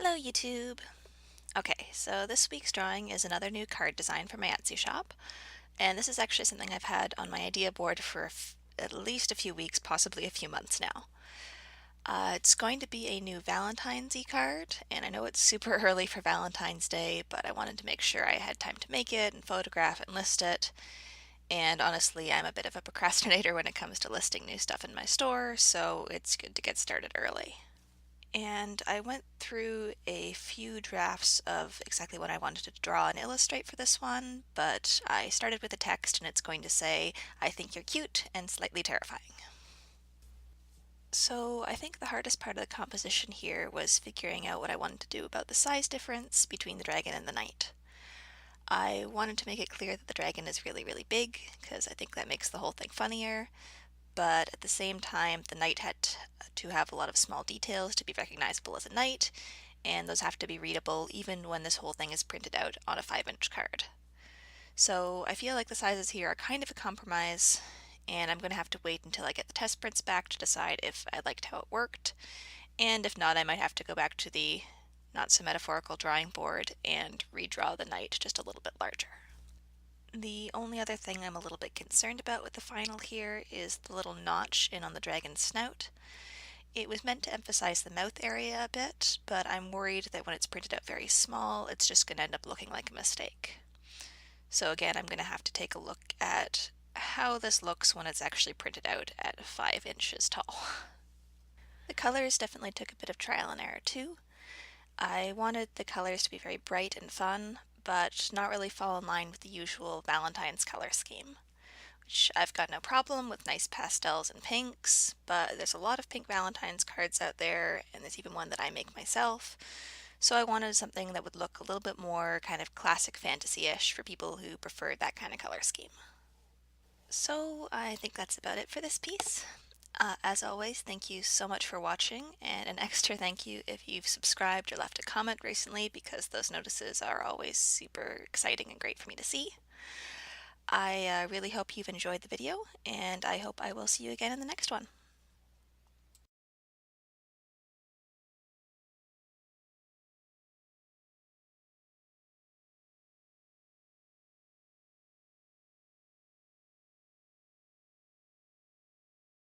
Hello YouTube! Okay, so this week's drawing is another new card design for my Etsy shop, and this is actually something I've had on my idea board for at least a few weeks, possibly a few months now. It's going to be a new Valentine's card, and I know it's super early for Valentine's Day, but I wanted to make sure I had time to make it and photograph and list it. And honestly, I'm a bit of a procrastinator when it comes to listing new stuff in my store, so it's good to get started early. And I went through a few drafts of exactly what I wanted to draw and illustrate for this one, but I started with a text and it's going to say, "I think you're cute and slightly terrifying." So I think the hardest part of the composition here was figuring out what I wanted to do about the size difference between the dragon and the knight. I wanted to make it clear that the dragon is really, really big, because I think that makes the whole thing funnier, but at the same time, the knight had to have a lot of small details to be recognizable as a knight, and those have to be readable even when this whole thing is printed out on a 5-inch card. So I feel like the sizes here are kind of a compromise, and I'm going to have to wait until I get the test prints back to decide if I liked how it worked, and if not, I might have to go back to the not so metaphorical drawing board and redraw the knight just a little bit larger. The only other thing I'm a little bit concerned about with the final here is the little notch in on the dragon's snout. It was meant to emphasize the mouth area a bit, but I'm worried that when it's printed out very small, it's just going to end up looking like a mistake. So again, I'm going to have to take a look at how this looks when it's actually printed out at 5 inches tall. The colors definitely took a bit of trial and error too. I wanted the colors to be very bright and fun, but not really fall in line with the usual Valentine's color scheme. Which I've got no problem with nice pastels and pinks, but there's a lot of pink Valentine's cards out there, and there's even one that I make myself. So I wanted something that would look a little bit more kind of classic fantasy-ish for people who prefer that kind of color scheme. So I think that's about it for this piece. As always, thank you so much for watching, and an extra thank you if you've subscribed or left a comment recently, because those notices are always super exciting and great for me to see. I really hope you've enjoyed the video, and I hope I will see you again in the next one.